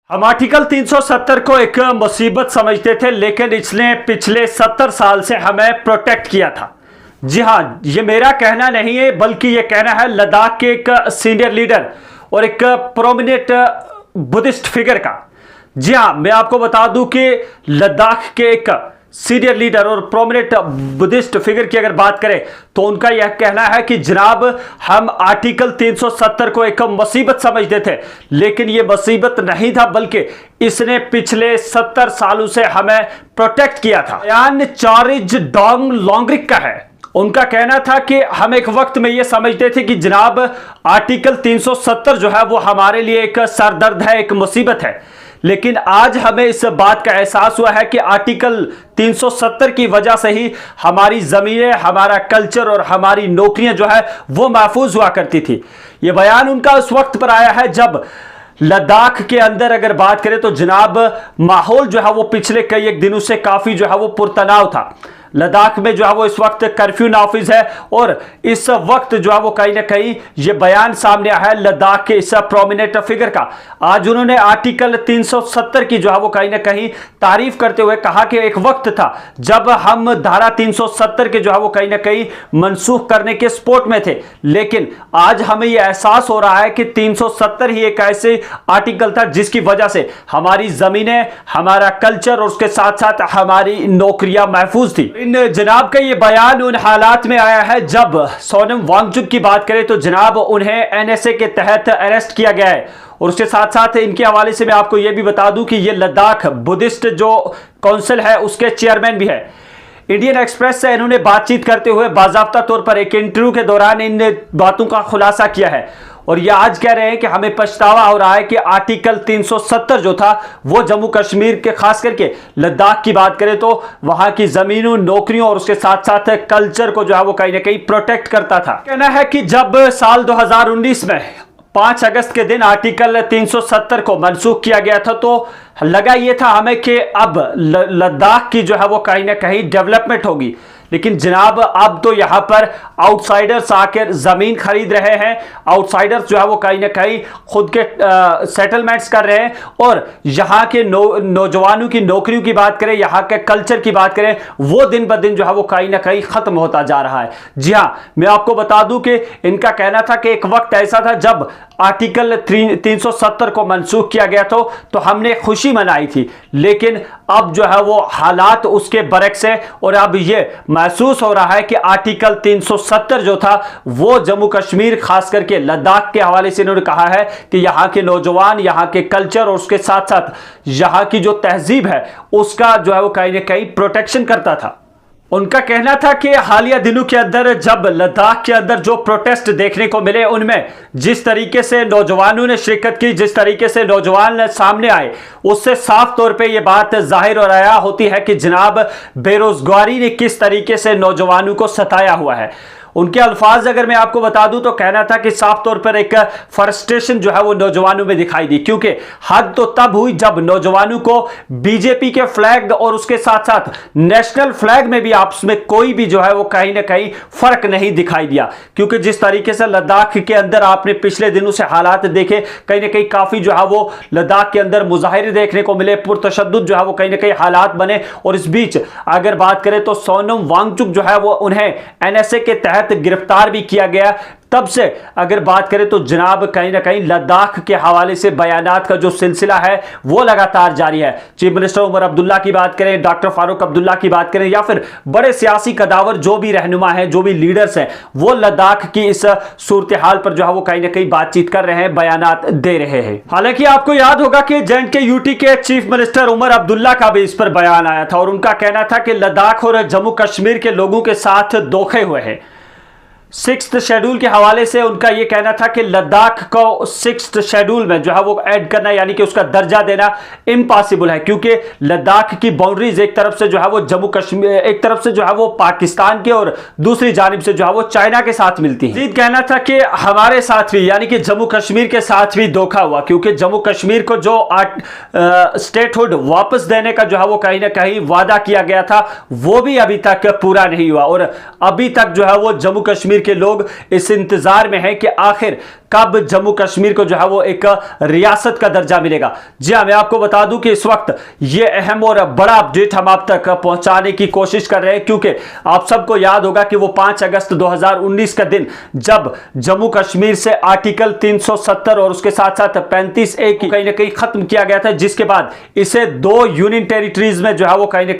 हम आर्टिकल 370 को एक मुसीबत समझते थे, लेकिन इसने पिछले 70 साल से हमें प्रोटेक्ट किया था। जी हाँ, ये मेरा कहना नहीं है, बल्कि ये कहना है लद्दाख के एक सीनियर लीडर और एक प्रोमिनेंट बुद्धिस्ट फिगर का। जी हाँ, मैं आपको बता दूं कि लद्दाख के एक सीनियर लीडर और प्रोमिनेंट बुद्धिस्ट फिगर की अगर बात करें तो उनका यह कहना है कि जनाब, हम आर्टिकल 370 को एक मुसीबत समझते थे, लेकिन यह मुसीबत नहीं था, बल्कि इसने पिछले 70 सालों से हमें प्रोटेक्ट किया था। बयान चारिज डोंग लोंगरिक का है। उनका कहना था कि हम एक वक्त में यह समझते थे कि जनाब आर्टिकल 370 जो है वो हमारे लिए एक सरदर्द है, एक मुसीबत है, लेकिन आज हमें इस बात का एहसास हुआ है कि आर्टिकल 370 की वजह से ही हमारी ज़मीनें, हमारा कल्चर और हमारी नौकरियां जो है वो महफूज हुआ करती थी। यह बयान उनका उस वक्त पर आया है जब लद्दाख के अंदर अगर बात करें तो जनाब माहौल जो है वो पिछले कई एक दिनों से काफ़ी जो है वो पुरतनाव था। लद्दाख में जो है वो इस वक्त कर्फ्यू नाफिज है और इस वक्त जो है वो कहीं ना कहीं ये बयान सामने आया है लद्दाख के इस प्रोमिनेंट फिगर का। आज उन्होंने आर्टिकल 370 की जो है वो कहीं ना कहीं तारीफ करते हुए कहा कि एक वक्त था जब हम धारा 370 के जो है वो कहीं ना कहीं मनसूख करने के सपोर्ट में थे, लेकिन आज हमें यह एहसास हो रहा है कि 370 ही एक ऐसे आर्टिकल था जिसकी वजह से हमारी जमीनें, हमारा कल्चर और उसके साथ साथ हमारी नौकरियां महफूज थी। इन जनाब का ये बयान उन हालात में आया है जब सोनम वांगचुक की बात करें तो जनाब उन्हें एनएसए के तहत अरेस्ट किया गया है, और उसके साथ साथ इनके हवाले से मैं आपको ये भी बता दूं कि ये लद्दाख बुद्धिस्ट जो काउंसिल है उसके चेयरमैन भी है। इंडियन एक्सप्रेस से इन्होंने बातचीत करते हुए बाज़ाब्ता तौर पर एक इंटरव्यू के दौरान इन बातों का खुलासा किया है, और ये आज कह रहे हैं कि हमें पछतावा हो रहा है कि आर्टिकल 370 जो था वो जम्मू कश्मीर के, खास करके लद्दाख की बात करें तो वहां की जमीनों, नौकरियों और उसके साथ साथ कल्चर को जो है वो कहीं ना कहीं प्रोटेक्ट करता था। कहना है कि जब साल 2019 में 5 अगस्त के दिन आर्टिकल 370 को मनसूख किया गया था तो लगा ये था हमें कि अब लद्दाख की जो है वो कहीं ना कहीं डेवलपमेंट होगी, लेकिन जनाब अब तो यहां पर आउटसाइडर्स आकर जमीन खरीद रहे हैं। आउटसाइडर्स जो है वो कहीं ना कहीं खुद के सेटलमेंट्स कर रहे हैं, और यहां के नौजवानों की नौकरियों की बात करें, यहां के कल्चर की बात करें, वो दिन ब दिन जो है वो कहीं ना कहीं खत्म होता जा रहा है। जी हां, मैं आपको बता दूं कि इनका कहना था कि एक वक्त ऐसा था जब आर्टिकल 370 को मनसूख किया गया तो हमने खुशी मनाई थी, लेकिन अब जो है वो हालात उसके बरक्स है, और अब ये महसूस हो रहा है कि आर्टिकल 370 जो था वो जम्मू कश्मीर, खास करके लद्दाख के हवाले से इन्होंने कहा है कि यहाँ के नौजवान, यहाँ के कल्चर और उसके साथ साथ यहाँ की जो तहजीब है उसका जो है वो कहीं ना कहीं प्रोटेक्शन करता था। उनका कहना था कि हालिया दिनों के अंदर जब लद्दाख के अंदर जो प्रोटेस्ट देखने को मिले, उनमें जिस तरीके से नौजवानों ने शिरकत की, जिस तरीके से नौजवान सामने आए, उससे साफ तौर पे ये बात जाहिर और आया होती है कि जनाब बेरोजगारी ने किस तरीके से नौजवानों को सताया हुआ है। उनके अल्फाज अगर मैं आपको बता दूं तो कहना था कि साफ तौर पर एक फ्रस्ट्रेशन जो है वो नौजवानों में दिखाई दी, क्योंकि हद तो तब हुई जब नौजवानों को बीजेपी के फ्लैग और उसके साथ साथ नेशनल फ्लैग में भी आपस में कोई भी जो है वो कहीं ना कहीं फर्क नहीं दिखाई दिया। क्योंकि जिस तरीके से लद्दाख के अंदर आपने पिछले दिनों से हालात देखे, कहीं ना कहीं काफी जो है वो लद्दाख के अंदर मुजाहिरे देखने को मिले, पुरतशद्दुद जो है वो कहीं ना कहीं हालात बने, और इस बीच अगर बात करें तो सोनम वांगचुक जो है वो उन्हें एनएसए के तहत गिरफ्तार भी किया गया। तब से अगर बात करें तो जनाब कहीं ना कहीं लद्दाख के हवाले से बयानात का जो सिलसिला है वो लगातार जारी है। चीफ मिनिस्टर उमर अब्दुल्ला की बात करें, डॉक्टर फारूक अब्दुल्ला की बात करें, या फिर बड़े सियासी कदावर जो भी रहनुमा हैं, जो भी लीडर्स हैं, वो लद्दाख की इस सूरत हाल पर जो है वो कहीं ना कहीं बातचीत कर रहे हैं, बयानात दे रहे हैं। हालांकि आपको याद होगा कि JNK-UT के चीफ मिनिस्टर उमर अब्दुल्ला का भी इस पर बयान आया था, और उनका कहना था कि लद्दाख और जम्मू कश्मीर के लोगों के साथ धोखे हुए हैं। 6th शेड्यूल के हवाले से उनका यह कहना था कि लद्दाख को 6th शेड्यूल में जो है वो ऐड करना, यानी कि उसका दर्जा देना इम्पॉसिबल है, क्योंकि लद्दाख की बाउंड्रीज एक तरफ से जो है वो जम्मू कश्मीर, एक तरफ से जो है वो पाकिस्तान के और दूसरी जानिब से जो है वो चाइना के साथ मिलती है। कहना था कि हमारे साथ भी, यानी कि जम्मू कश्मीर के साथ भी धोखा हुआ, क्योंकि जम्मू कश्मीर को जो स्टेटहुड वापस देने का जो है वो कहीं ना कहीं वादा किया गया था वो भी अभी तक पूरा नहीं हुआ, और अभी तक जो है वो जम्मू कश्मीर कश्मीर के लोग इस इंतजार में हैं कि आखिर कब जम्मू कश्मीर को जो है वो एक रियासत का दर्जा मिलेगा। जी हाँ, मैं आपको बता दूं कि इस वक्त ये अहम और बड़ा अपडेट हम आप तक पहुंचाने की कोशिश कर रहे हैं, क्योंकि आप सबको याद होगा कि वो 5 अगस्त 2019 का दिन जब जम्मू कश्मीर से आर्टिकल 370 और उसके साथ साथ 35A कहीं ना कहीं खत्म किया गया था, जिसके बाद इसे 2 यूनियन टेरिटरीज में जो है वो कहीं